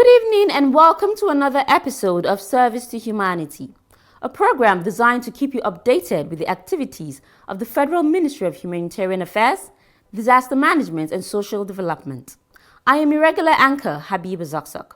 Good evening and welcome to another episode of Service to Humanity, a program designed to keep you updated with the activities of the Federal Ministry of Humanitarian Affairs, Disaster Management and Social Development. I am irregular anchor Habiba Zakzak.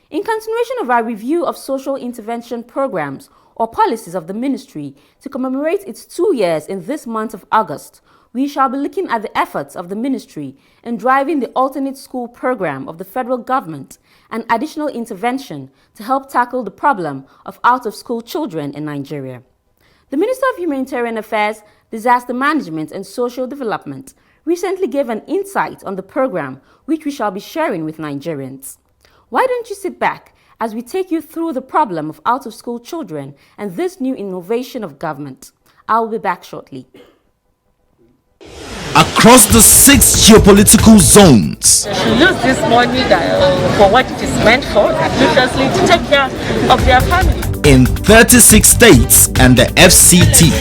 In continuation of our review of social intervention programs or policies of the ministry to commemorate its 2 years in this month of August, we shall be looking at the efforts of the ministry in driving the alternate school program of the federal government and additional intervention to help tackle the problem of out-of-school children in Nigeria. The Minister of Humanitarian Affairs, Disaster Management and Social Development recently gave an insight on the program which we shall be sharing with Nigerians. Why don't you sit back as we take you through the problem of out-of-school children and this new innovation of government. I will be back shortly. Across the 6 geopolitical zones. They should use this money for what it is meant for, graciously to take care of their family. In 36 states and the FCT.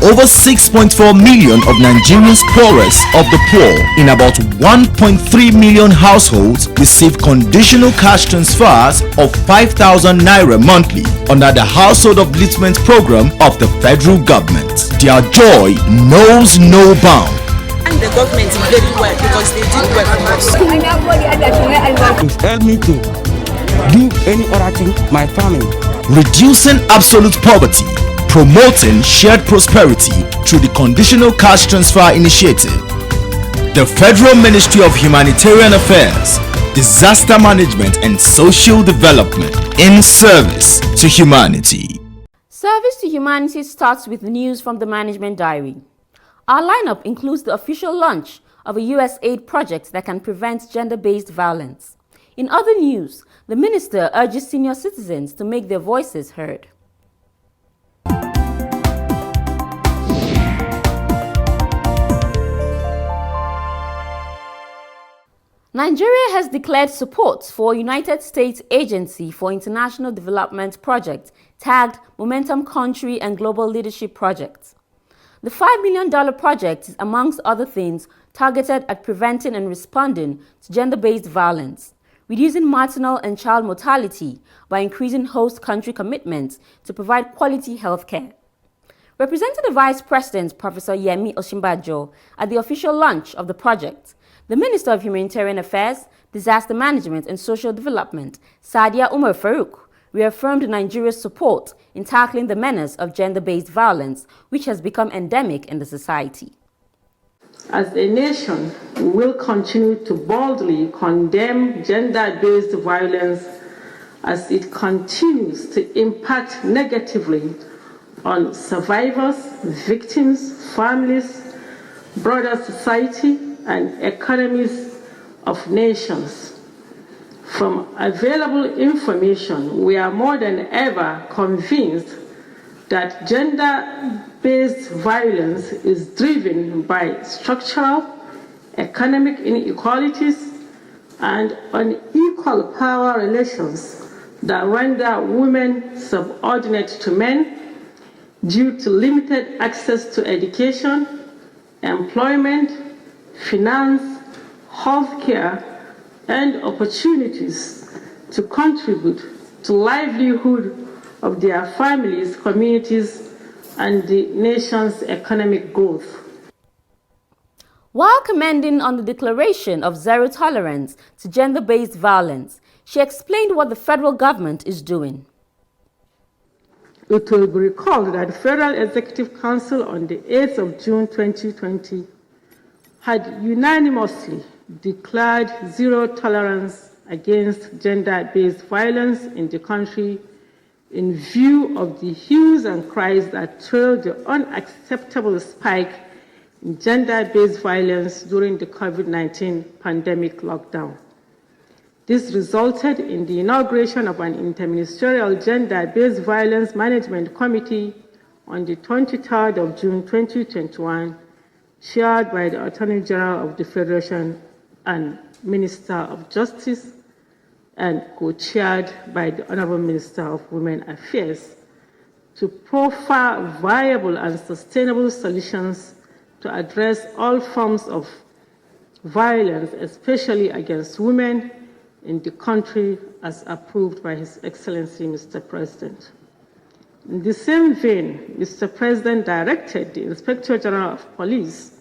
Over 6.4 million of Nigerians poorest of the poor in about 1.3 million households receive conditional cash transfers of 5,000 naira monthly under the Household Upliftment Program of the federal government. Their joy knows no bound. And the government very well because they did well for us. It helped me to do any other thing, my family. Reducing absolute poverty, promoting shared prosperity through the Conditional Cash Transfer Initiative. The Federal Ministry of Humanitarian Affairs, Disaster Management and Social Development in service to humanity. Service to Humanity starts with news from the Management Diary. Our lineup includes the official launch of a USAID project that can prevent gender-based violence. In other news, the minister urges senior citizens to make their voices heard. Nigeria has declared support for a United States Agency for International Development project tagged Momentum Country and Global Leadership Project. The $5 million project is, amongst other things, targeted at preventing and responding to gender-based violence, reducing maternal and child mortality by increasing host country commitments to provide quality health care. Representing the Vice President, Professor Yemi Osinbajo, at the official launch of the project, the Minister of Humanitarian Affairs, Disaster Management and Social Development, Sadia Umar Farouk, reaffirmed Nigeria's support in tackling the menace of gender-based violence, which has become endemic in the society. As a nation, we will continue to boldly condemn gender-based violence as it continues to impact negatively on survivors, victims, families, broader society, and economies of nations. From available information, we are more than ever convinced that gender-based violence is driven by structural, economic inequalities, and unequal power relations that render women subordinate to men due to limited access to education, employment, finance, healthcare, and opportunities to contribute to livelihood of their families, communities, and the nation's economic growth. While commending on the declaration of zero tolerance to gender-based violence, she explained what the federal government is doing. It will be recalled that the Federal Executive Council on the 8th of June 2020 had unanimously declared zero tolerance against gender-based violence in the country in view of the hues and cries that trailed the unacceptable spike in gender-based violence during the COVID-19 pandemic lockdown. This resulted in the inauguration of an interministerial gender-based violence management committee on the 23rd of June 2021, chaired by the Attorney General of the Federation and Minister of Justice, and co-chaired by the Honorable Minister of Women Affairs, to profile viable and sustainable solutions to address all forms of violence, especially against women, in the country as approved by His Excellency, Mr. President. In the same vein, Mr. President directed the Inspector General of Police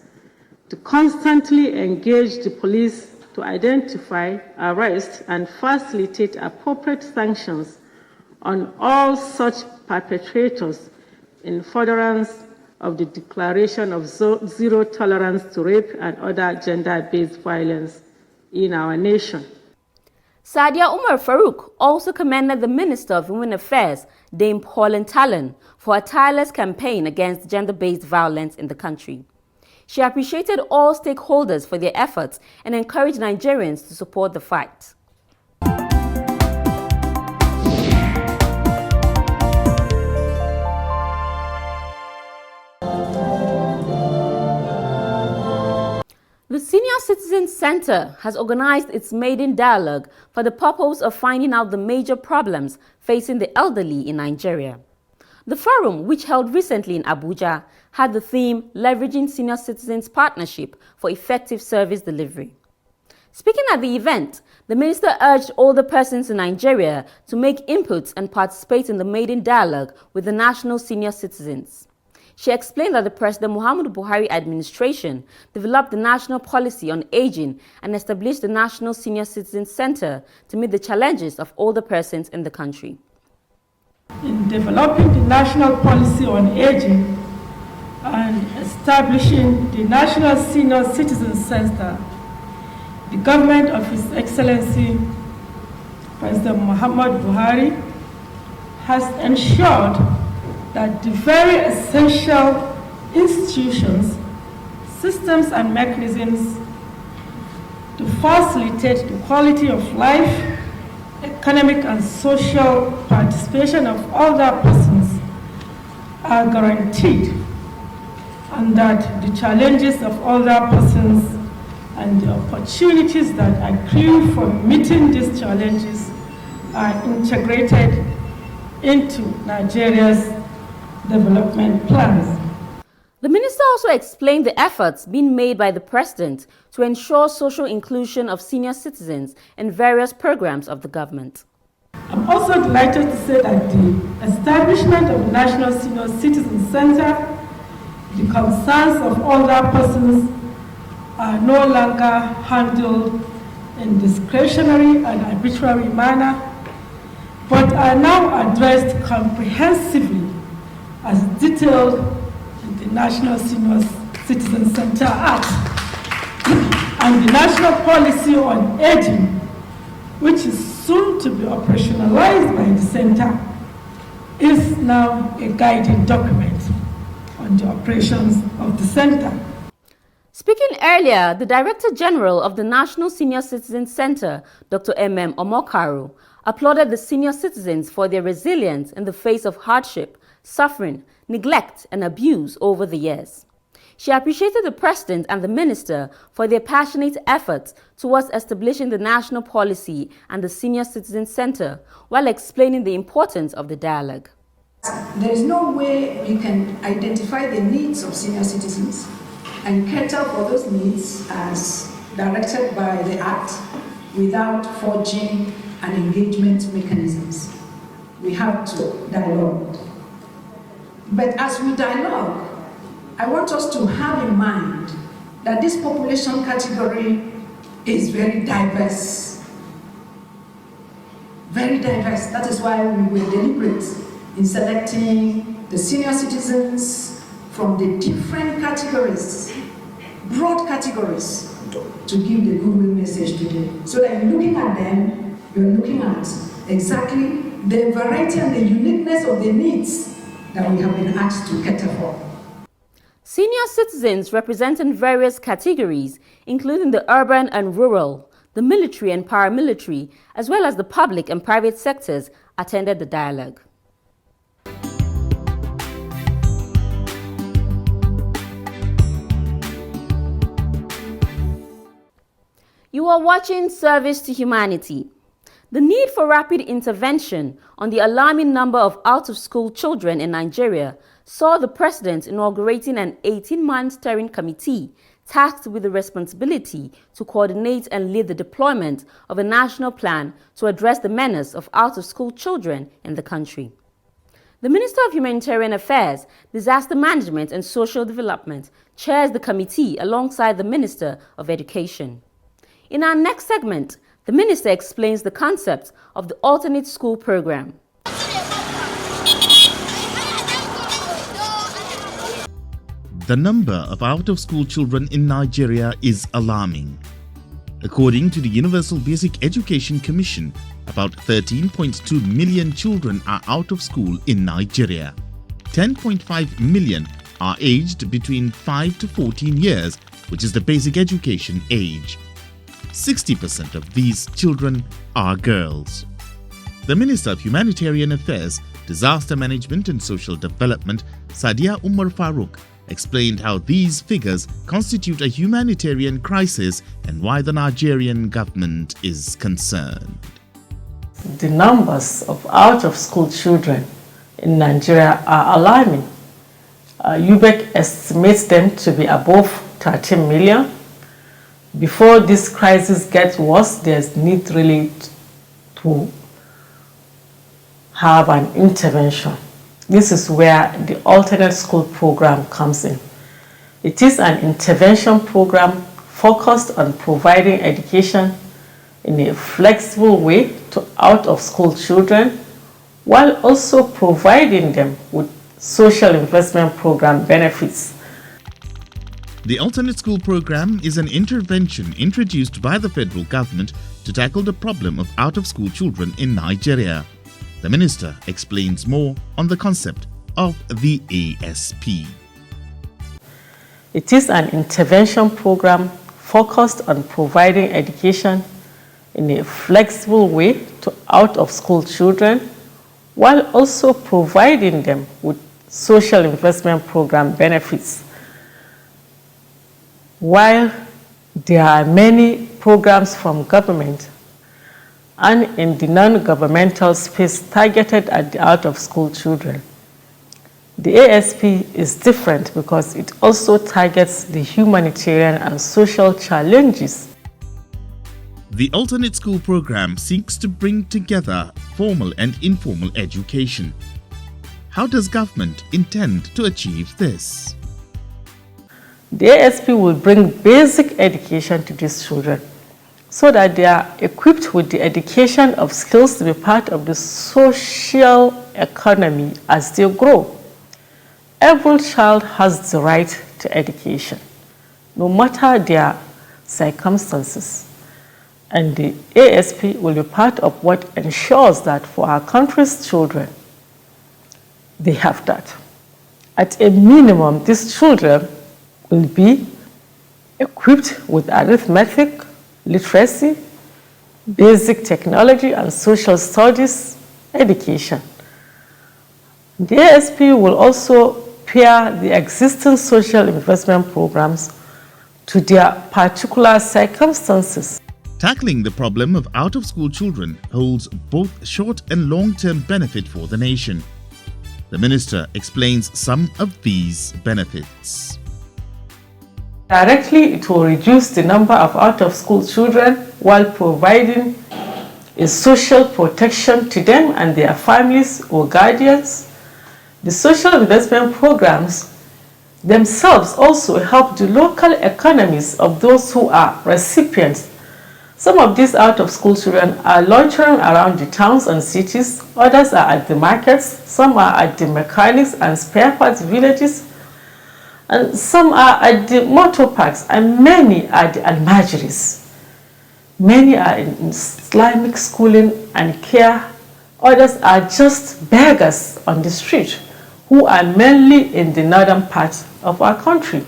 to constantly engage the police to identify, arrest, and facilitate appropriate sanctions on all such perpetrators in furtherance of the declaration of zero tolerance to rape and other gender-based violence in our nation. Sadia Umar Farouk also commended the Minister of Women Affairs, Dame Pauline Talon, for a tireless campaign against gender-based violence in the country. She appreciated all stakeholders for their efforts and encouraged Nigerians to support the fight. The Senior Citizens Center has organized its maiden dialogue for the purpose of finding out the major problems facing the elderly in Nigeria. The forum, which held recently in Abuja, had the theme Leveraging Senior Citizens Partnership for Effective Service Delivery. Speaking at the event, the minister urged older persons in Nigeria to make inputs and participate in the maiden dialogue with the national senior citizens. She explained that the President Muhammadu Buhari administration developed the national policy on aging and established the National Senior Citizens Center to meet the challenges of older persons in the country. In developing the national policy on aging and establishing the National Senior Citizens Center, the government of His Excellency President Muhammadu Buhari has ensured that the very essential institutions, systems and mechanisms to facilitate the quality of life, economic and social participation of older persons are guaranteed, and that the challenges of older persons and the opportunities that accrue from meeting these challenges are integrated into Nigeria's development plans. The minister also explained the efforts being made by the president to ensure social inclusion of senior citizens in various programs of the government. I'm also delighted to say that the establishment of the National Senior Citizen Center, the concerns of older persons are no longer handled in discretionary and arbitrary manner, but are now addressed comprehensively as detailed in the National Senior Citizen Center Act and the National Policy on Aging, which is soon to be operationalized by the center, is now a guiding document on the operations of the center. Speaking earlier, the Director General of the National Senior Citizens Center, Dr. M.M. Omokaru, applauded the senior citizens for their resilience in the face of hardship, suffering, neglect, and abuse over the years. She appreciated the President and the Minister for their passionate efforts towards establishing the national policy and the Senior Citizen Center, while explaining the importance of the dialogue. There is no way we can identify the needs of senior citizens and cater for those needs as directed by the Act without forging an engagement mechanisms. We have to dialogue. But as we dialogue, I want us to have in mind that this population category is very diverse. Very diverse. That is why we were deliberate in selecting the senior citizens from the different categories, broad categories, to give the goodwill message to them. So that in looking at them, you're looking at exactly the variety and the uniqueness of the needs that we have been asked to cater for. Senior citizens representing various categories, including the urban and rural, the military and paramilitary, as well as the public and private sectors, attended the dialogue. You are watching Service to Humanity. The need for rapid intervention on the alarming number of out-of-school children in Nigeria saw the President inaugurating an 18-man steering committee tasked with the responsibility to coordinate and lead the deployment of a national plan to address the menace of out-of-school children in the country. The Minister of Humanitarian Affairs, Disaster Management and Social Development chairs the committee alongside the Minister of Education. In our next segment, the Minister explains the concept of the alternate school program. The number of out-of-school children in Nigeria is alarming. According to the Universal Basic Education Commission, about 13.2 million children are out of school in Nigeria. 10.5 million are aged between 5 to 14 years, which is the basic education age. 60% of these children are girls. The Minister of Humanitarian Affairs, Disaster Management and Social Development, Sadia Umar Farouk, explained how these figures constitute a humanitarian crisis and why the Nigerian government is concerned. The numbers of out-of-school children in Nigeria are alarming. UBEC estimates them to be above 13 million. Before this crisis gets worse, there's need really to have an intervention. This is where the alternate school program comes in. It is an intervention program focused on providing education in a flexible way to out-of-school children, while also providing them with social investment program benefits. The alternate school program is an intervention introduced by the federal government to tackle the problem of out-of-school children in Nigeria. The minister explains more on the concept of the ASP. It is an intervention program focused on providing education in a flexible way to out-of-school children, while also providing them with social investment program benefits. While there are many programs from government and in the non-governmental space targeted at the out-of-school children, the ASP is different because it also targets the humanitarian and social challenges. The alternate school program seeks to bring together formal and informal education. How does government intend to achieve this? The ASP will bring basic education to these children so that they are equipped with the education of skills to be part of the social economy as they grow. Every child has the right to education, no matter their circumstances. And the ASP will be part of what ensures that for our country's children, they have that. At a minimum, these children will be equipped with arithmetic, literacy, basic technology, and social studies education. The ASP will also pair the existing social investment programs to their particular circumstances. Tackling the problem of out-of-school children holds both short and long-term benefit for the nation. The minister explains some of these benefits. Directly, it will reduce the number of out-of-school children while providing a social protection to them and their families or guardians. The social investment programs themselves also help the local economies of those who are recipients. Some of these out-of-school children are loitering around the towns and cities, others are at the markets, some are at the mechanics and spare parts villages, and some are at the motor parks, and many are the almajiris. Many are in Islamic schooling and care, others are just beggars on the street, who are mainly in the northern part of our country.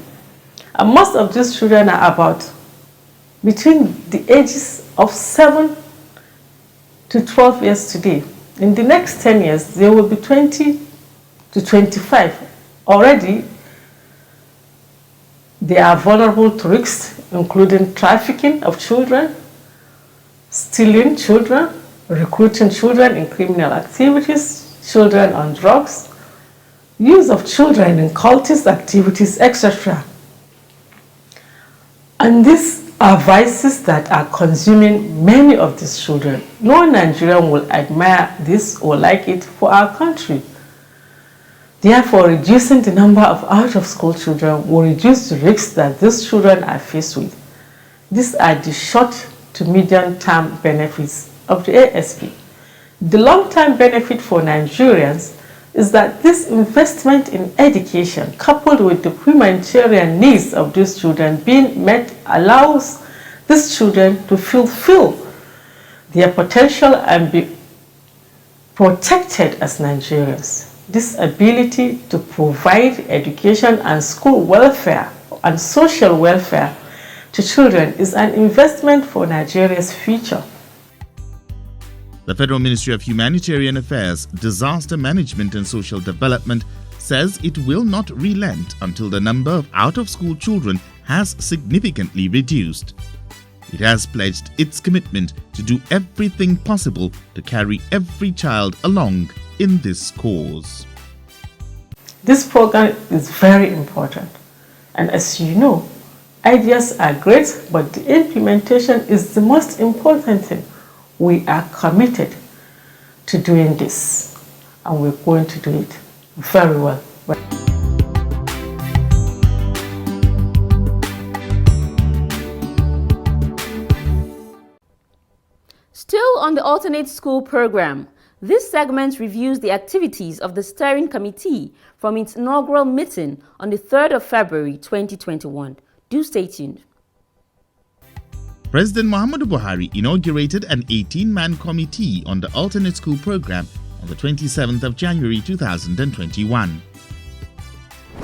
And most of these children are about between the ages of 7 to 12 years today. In the next 10 years, they will be 20 to 25. Already, they are vulnerable to risks, including trafficking of children, stealing children, recruiting children in criminal activities, children on drugs, use of children in cultist activities, etc. And these are vices that are consuming many of these children. No Nigerian will admire this or like it for our country. Therefore, reducing the number of out-of-school children will reduce the risks that these children are faced with. These are the short to medium-term benefits of the ASP. The long-term benefit for Nigerians is that this investment in education, coupled with the humanitarian needs of these children being met, allows these children to fulfill their potential and be protected as Nigerians. This ability to provide education and school welfare and social welfare to children is an investment for Nigeria's future. The Federal Ministry of Humanitarian Affairs, Disaster Management and Social Development says it will not relent until the number of out-of-school children has significantly reduced. It has pledged its commitment to do everything possible to carry every child along in this cause. This program is very important, and as you know, ideas are great, but the implementation is the most important thing. We are committed to doing this, and we're going to do it very well. Still on the alternate school program, this segment reviews the activities of the steering committee from its inaugural meeting on the 3rd of February 2021. Do stay tuned. President Muhammadu Buhari inaugurated an 18-man committee on the alternate school program on the 27th of January 2021.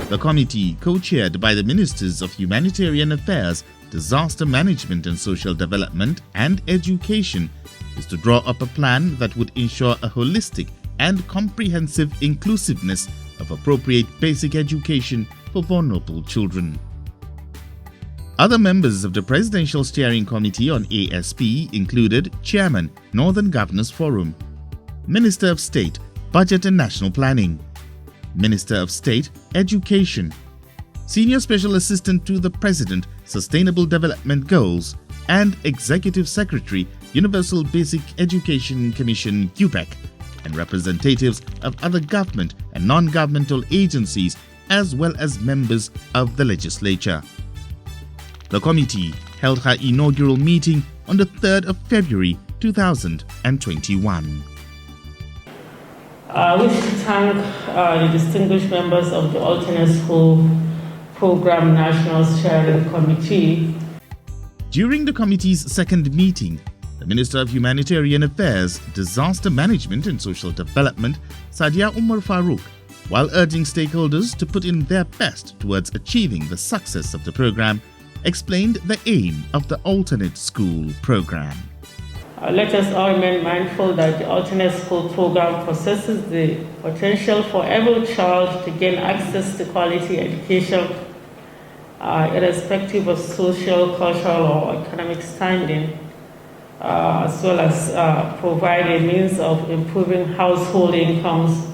The committee, co-chaired by the Ministers of Humanitarian Affairs, Disaster Management and Social Development, and Education, is to draw up a plan that would ensure a holistic and comprehensive inclusiveness of appropriate basic education for vulnerable children. Other members of the Presidential Steering Committee on ASP included Chairman, Northern Governors Forum, Minister of State, Budget and National Planning, Minister of State, Education, Senior Special Assistant to the President, Sustainable Development Goals, and Executive Secretary, Universal Basic Education Commission UBEC, and representatives of other government and non-governmental agencies, as well as members of the legislature. The committee held her inaugural meeting on the 3rd of February 2021. I wish to thank the distinguished members of the Alternate School Program National Steering Committee. During the committee's second meeting, the Minister of Humanitarian Affairs, Disaster Management and Social Development, Sadia Umar Farouk, while urging stakeholders to put in their best towards achieving the success of the program, explained the aim of the alternate school program. Let us all remain mindful that the alternate school program possesses the potential for every child to gain access to quality education, irrespective of social, cultural, or economic standing, as well as provide a means of improving household incomes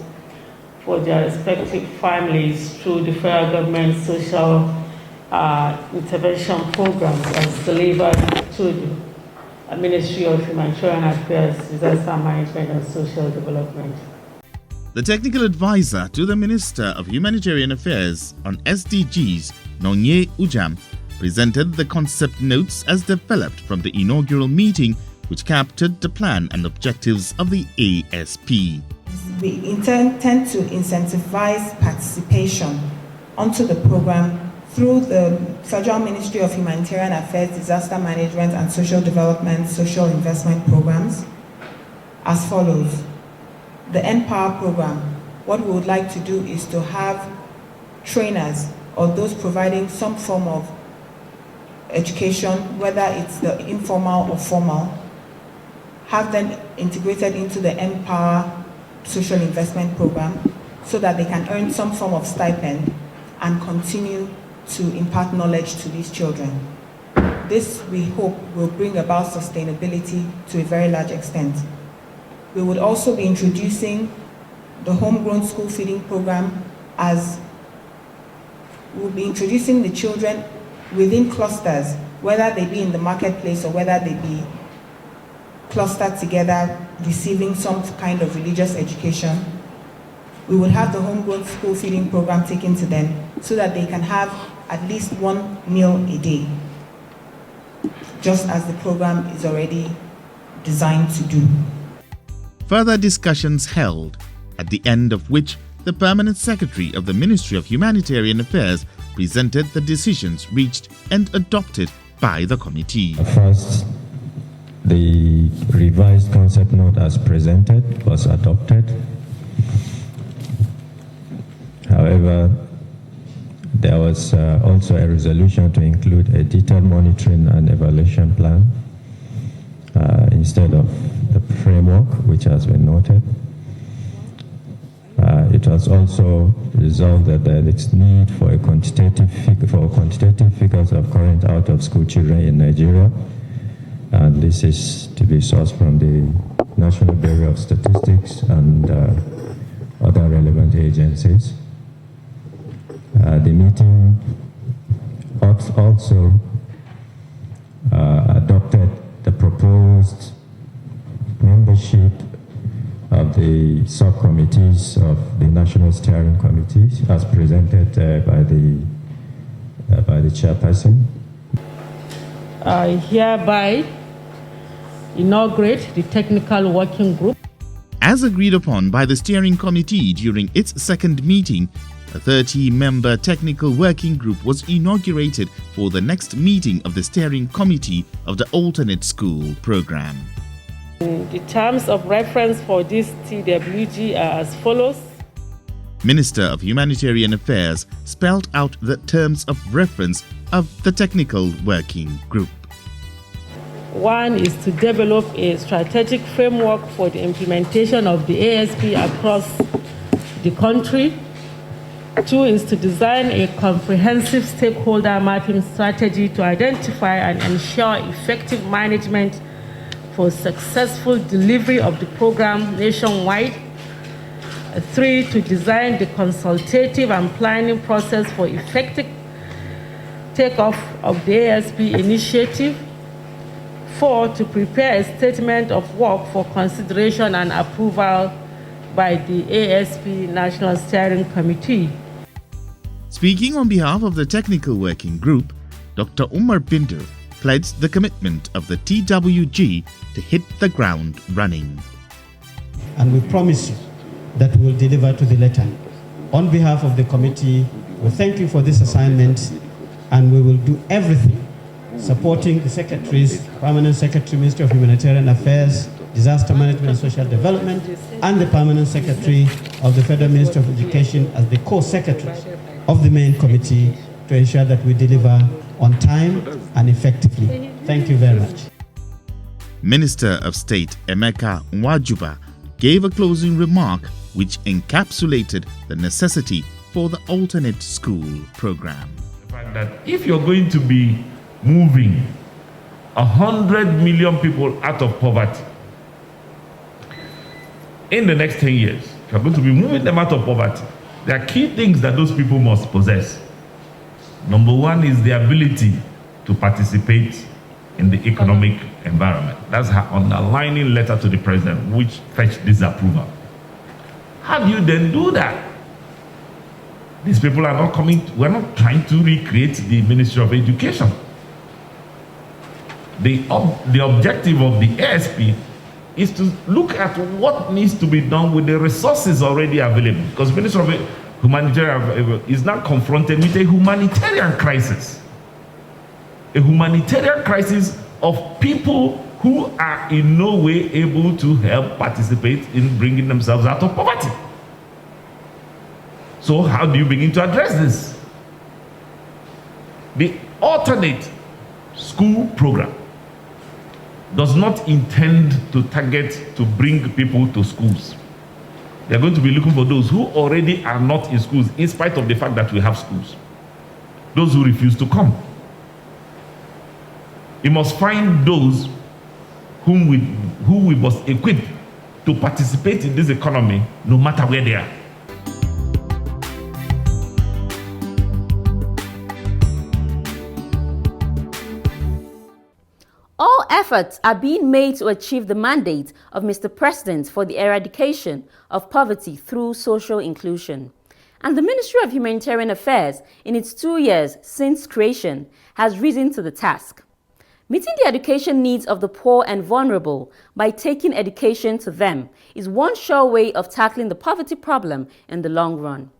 for their respective families through the federal government social intervention programs as delivered to the Ministry of Humanitarian Affairs, Disaster Management and Social Development. The technical advisor to the Minister of Humanitarian Affairs on SDGs, Nonye Ujam, presented the concept notes as developed from the inaugural meeting, which captured the plan and objectives of the ASP. We intend to incentivize participation onto the program through the Federal Ministry of Humanitarian Affairs, Disaster Management and Social Development Social Investment Programs as follows. The Empower program, what we would like to do is to have trainers or those providing some form of education, whether it's the informal or formal, have them integrated into the Empower Social Investment Program so that they can earn some form of stipend and continue to impart knowledge to these children. This, we hope, will bring about sustainability to a very large extent. We would also be introducing the homegrown school feeding program, as we'll be introducing the children within clusters whether they be in the marketplace or whether they be clustered together, receiving some kind of religious education. We will have the homegrown school feeding program taken to them so that they can have at least one meal a day, just as the program is already designed to do. Further discussions held, at the end of which the Permanent Secretary of the Ministry of Humanitarian Affairs presented the decisions reached and adopted by the committee. First, the revised concept note as presented was adopted. However, there was also a resolution to include a detailed monitoring and evaluation plan instead of the framework, which has been noted. It was also resolved that there is need for quantitative figures of current out-of-school children in Nigeria, and this is to be sourced from the National Bureau of Statistics and other relevant agencies. The meeting also adopted the proposed membership of the subcommittees of the National Steering Committee as presented by the chairperson. I hereby inaugurate the Technical Working Group. As agreed upon by the steering committee during its second meeting, a 30-member technical working group was inaugurated for the next meeting of the steering committee of the alternate school program. The terms of reference for this TWG are as follows. Minister of Humanitarian Affairs spelled out the terms of reference of the technical working group. One is to develop a strategic framework for the implementation of the ASP across the country. Two is to design a comprehensive stakeholder mapping strategy to identify and ensure effective management for successful delivery of the program nationwide. Three, to design the consultative and planning process for effective takeoff of the ASP initiative. Four, to prepare a statement of work for consideration and approval by the ASP National Steering Committee. Speaking on behalf of the technical working group, Dr. Umar Binder pledged the commitment of the TWG to hit the ground running. And we promise you that we will deliver to the letter. On behalf of the committee, we thank you for this assignment, and we will do everything supporting the secretaries, Permanent Secretary, Ministry of Humanitarian Affairs, Disaster Management and Social Development, and the Permanent Secretary of the Federal Ministry of Education as the co-secretaries of the main committee to ensure that we deliver on time and effectively. Thank you very much. Minister of State Emeka Nwajuba gave a closing remark which encapsulated the necessity for the alternate school program. The fact that if you're going to be moving 100 million people out of poverty in the next 10 years, if you're going to be moving them out of poverty, there are key things that those people must possess. Number one is the ability to participate in the economic environment. That's her underlining letter to the president, which fetched disapproval. How do you then do that? These people are not coming, we're not trying to recreate the Ministry of Education. The objective of the ASP is to look at what needs to be done with the resources already available. Because the Ministry of Humanitarian is now confronted with a humanitarian crisis. A humanitarian crisis of people who are in no way able to help participate in bringing themselves out of poverty. So how do you begin to address this? The alternate school program does not intend to target to bring people to schools. They're going to be looking for those who already are not in schools, in spite of the fact that we have schools. Those who refuse to come. We must find those who we must equip to participate in this economy, no matter where they are. All efforts are being made to achieve the mandate of Mr. President for the eradication of poverty through social inclusion. And the Ministry of Humanitarian Affairs, in its 2 years since creation, has risen to the task. Meeting the education needs of the poor and vulnerable by taking education to them is one sure way of tackling the poverty problem in the long run.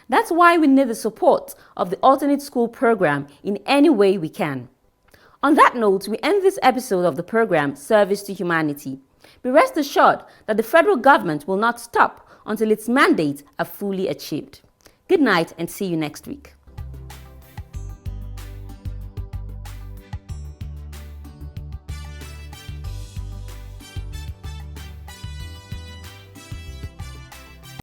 That's why we need the support of the alternate school program in any way we can. On that note, we end this episode of the program Service to Humanity. Be rest assured that the federal government will not stop until its mandates are fully achieved. Good night and see you next week.